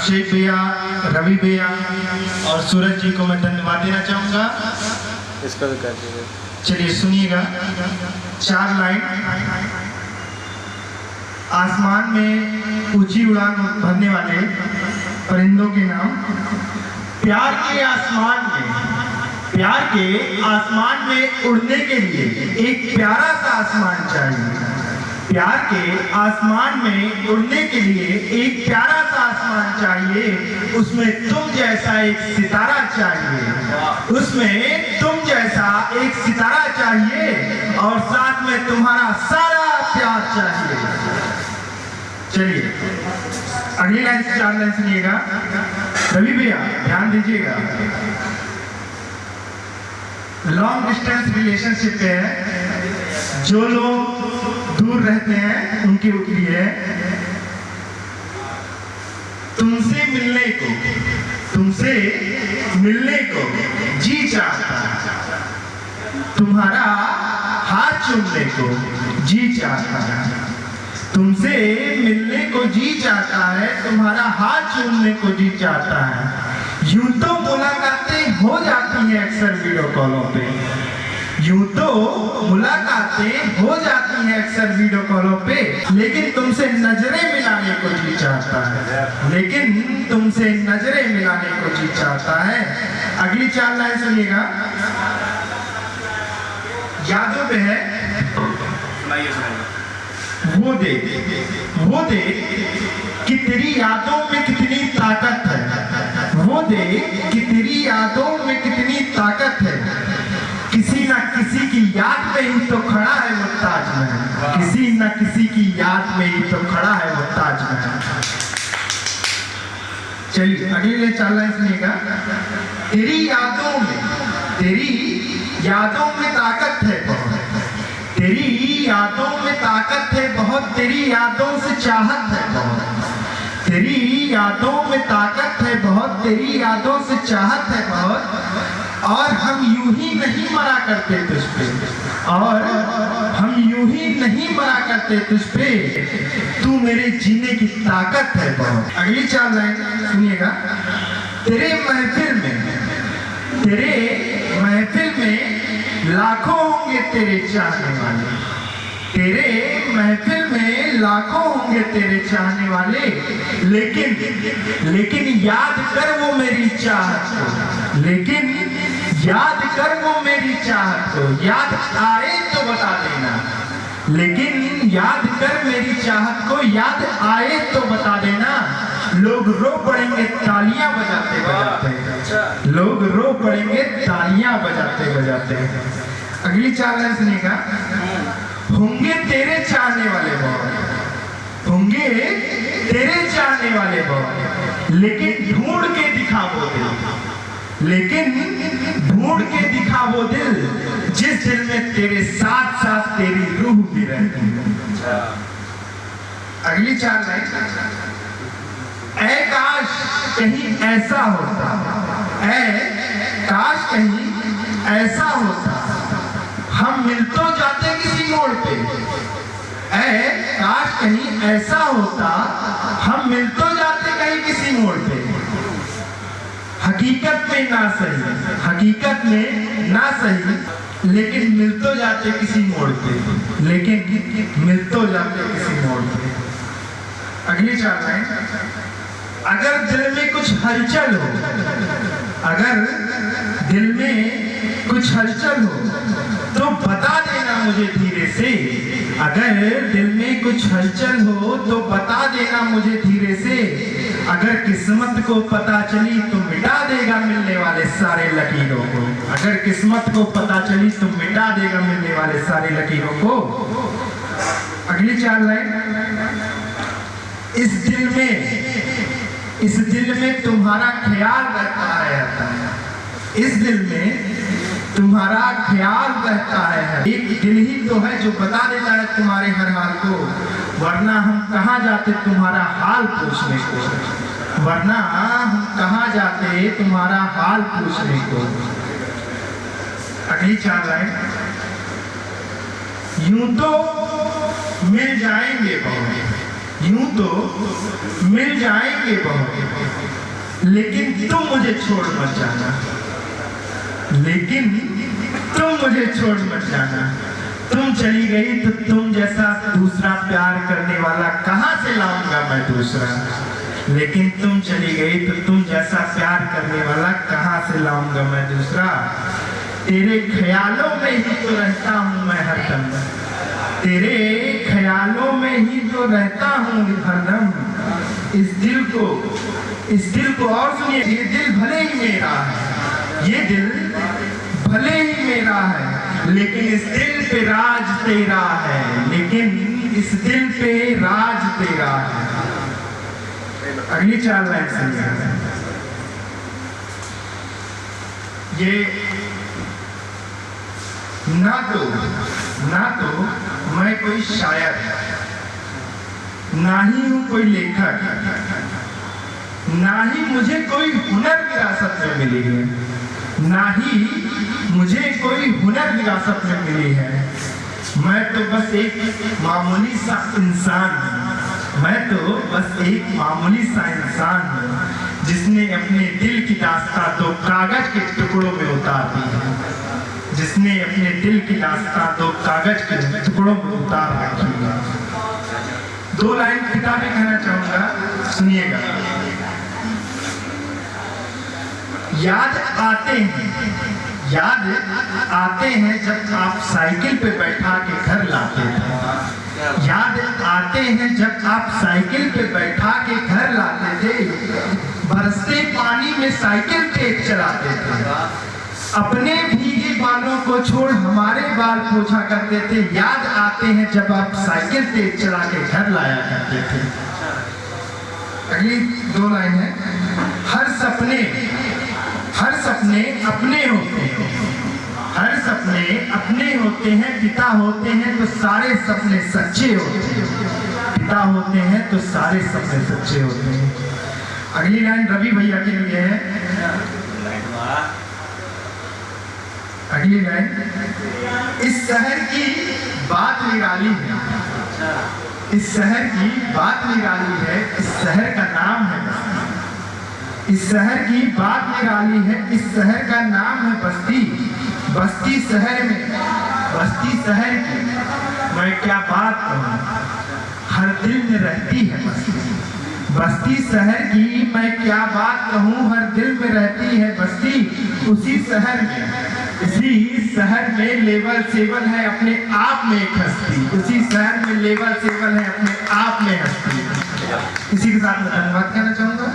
शेख भैया, रवि भैया और सूरज जी को मैं धन्यवाद देना चाहूँगा। इसका भी कर दीजिए। चलिए सुनिएगा 4 लाइन। आसमान में ऊंची उड़ान भरने वाले परिंदों के नाम। प्यार के आसमान में उड़ने के लिए एक प्यारा सा आसमान चाहिए। प्यार के आसमान में उड़ने के लिए एक प्यारा सा आसमान चाहिए। उसमें तुम जैसा एक सितारा चाहिए। उसमें तुम जैसा एक सितारा चाहिए और साथ में तुम्हारा सारा प्यार चाहिए। चलिए अगली लाइन से 4 लाइन सुनिएगा। रवि भैया ध्यान दीजिएगा। लॉन्ग डिस्टेंस रिलेशनशिप पे है, जो लोग दूर रहते हैं उनके लिए तुमसे मिलने को जी चाहता है, तुम्हारा हाथ चूमने को जी चाहता है। तुमसे मिलने को जी चाहता है, तुम्हारा हाथ चूमने को जी चाहता है। यूं तो मुलाकातें हो जाती हैं अक्सर वीडियो कॉलों पे, यूं तो मुलाकातें हो जाती हैं अक्सर वीडियो कॉलों पे, लेकिन तुमसे नजरें मिलाने को जी चाहता है, लेकिन तुमसे नजरें मिलाने को जी चाहता है। अगली 4 लाइन सुनिएगा। यादों पे है, वो देख कि तेरी यादों में कितनी ताकत है। वो देख कि तेरी यादों में कितनी ताकत है। किसी ना किसी की याद में ही तो खड़ा है वो ताजमहल। किसी ना किसी की याद में ही तो खड़ा है वो ताजमहल। चलिए अगले 4 लाइन सुनिएगा। तेरी यादों में ताकत है बहुत। तेरी यादों में ताकत है बहुत। तेरी यादों से चाहत है बहुत। तेरी यादों में ताकत है बहुत। तेरी यादों से चाहत है बहुत। और हम यूं ही नहीं मरा करते तुझ पे। और हम यूं ही नहीं मरा करते तुझ पे। तू मेरे जीने की ताकत है बहुत। अगली 4 लाइन सुनिएगा। तेरे महफिल में लाखों होंगे तेरे चाहने वाले। तेरे महफिल में लाखों होंगे तेरे चाहने वाले, लेकिन याद कर वो मेरी चाहत को। लेकिन याद कर वो मेरी चाहत को। याद आए तो बता देना। लेकिन याद कर मेरी चाहत को। याद आए तो बता देना। लोग रो पड़ेंगे तालियां बजाते बजाते। लोग रो पड़ेंगे तालियां बजाते बजाते। अगली 4 लाइन सुनिएगा। होंगे तेरे चाहने वाले बहुत। होंगे तेरे चाहने वाले बहुत। लेकिन ढूंढ के दिखा वो दिल। लेकिन ढूंढ के दिखा वो दिल जिस दिल में तेरे साथ साथ तेरी रूह भी रहती है। अगली 4 लाइन। ऐ काश कहीं ऐसा होता। ऐ काश कहीं ऐसा होता। हम मिल तो जाते किसी मोड़ पे। ऐ काश कहीं ऐसा होता। हम मिल तो जाते कहीं किसी मोड़ पे। हकीकत में ना सही लेकिन मिल तो जाते किसी मोड़ पे। लेकिन मिल तो जाते किसी मोड़ पे। अगली 4 लाइन। अगर दिल में कुछ हलचल हो। अगर दिल में कुछ हलचल हो तो बता देना मुझे धीरे से। अगर दिल में कुछ हलचल हो तो बता देना मुझे धीरे से। अगर किस्मत को पता चली तो मिटा देगा मिलने वाले सारे लकीरों को। अगर किस्मत को पता चली तो मिटा देगा मिलने वाले सारे लकीरों को। अगली 4 लाइन। इस दिल में तुम्हारा ख्याल रहता है। इस दिल में तुम्हारा ख्याल रहता है। एक दिल ही तो है जो बता देता है तुम्हारे हर हाल को। वरना हम कहाँ जाते तुम्हारा हाल पूछने को। वरना हम कहाँ जाते तुम्हारा हाल पूछने को। अगली 4 लाइन। यूं तो मिल जाएंगे बहुत। यूं तो मिल जाएंगे बहुत, लेकिन तुम मुझे छोड़ मत जाना, लेकिन तुम मुझे छोड़ मत जाना। तुम चली गई तो तुम जैसा दूसरा प्यार करने वाला कहां से लाऊंगा मैं दूसरा, लेकिन तुम चली गई तो तुम जैसा प्यार करने वाला कहां से लाऊंगा मैं दूसरा। तेरे ख्यालों में ही तो रहता हूं मैं हरदम, तेरे ख्यालों में ही तो रहता हूं हरदम। इस दिल को और सुनिए, ये दिल भले ही मेरा है, ये दिल भले ही मेरा है, लेकिन इस दिल पे राज तेरा है, लेकिन इस दिल पे राज तेरा है। अगली 4 लाइन सुनिए। ये ना तो मैं कोई शायर, ना ही हूं कोई लेखक, ना ही मुझे कोई हुनर विरासत में मिली है, ना ही मुझे कोई हुनर विरासत में मिली है। मैं तो बस एक मामूली सा इंसान हूं, मैं तो बस एक मामूली सा इंसान हूं, जिसने अपने दिल की दास्तां तो कागज के टुकड़ों में उतार दी है, जिसने अपने दिल की दास्तां तो कागज के टुकड़ों में उतार रखी है। 2 लाइन किताबें कहना चाहूंगा, सुनिएगा। याद आते हैं जब आप साइकिल पे बैठा के घर लाते थे, याद आते हैं जब आप साइकिल पे बैठा के घर लाते थे, बरसते पानी में साइकिल तेज चलाते थे, अपने भीगे बालों को छोड़ हमारे बाल पोंछा करते थे। याद आते हैं जब आप साइकिल तेज चला के घर लाया करते थे। अगली 2 लाइन है। हर सपने अपने होते हैं, हर सपने अपने होते हैं, पिता होते हैं तो सारे सपने सच्चे होते हैं, पिता होते हैं तो सारे सपने सच्चे होते हैं। अगली लाइन रवि भैया के लिए है। अगली लाइन, इस शहर की बात निराली है, इस शहर की बात निराली है, इस शहर का नाम है बस्ती, इस शहर की बात निराली है, इस शहर का नाम है बस्ती। बस्ती शहर की मैं क्या बात कहूँ, हर दिल में रहती है बस्ती। बस्ती शहर की मैं क्या बात कहूँ, हर दिल में रहती है बस्ती। उसी शहर में लेवल सेवल है अपने आप में एक हस्ती, उसी शहर में लेवल सेवल है अपने आप में हस्ती। इसी के साथ मैं धन्यवाद कहना चाहूँगा।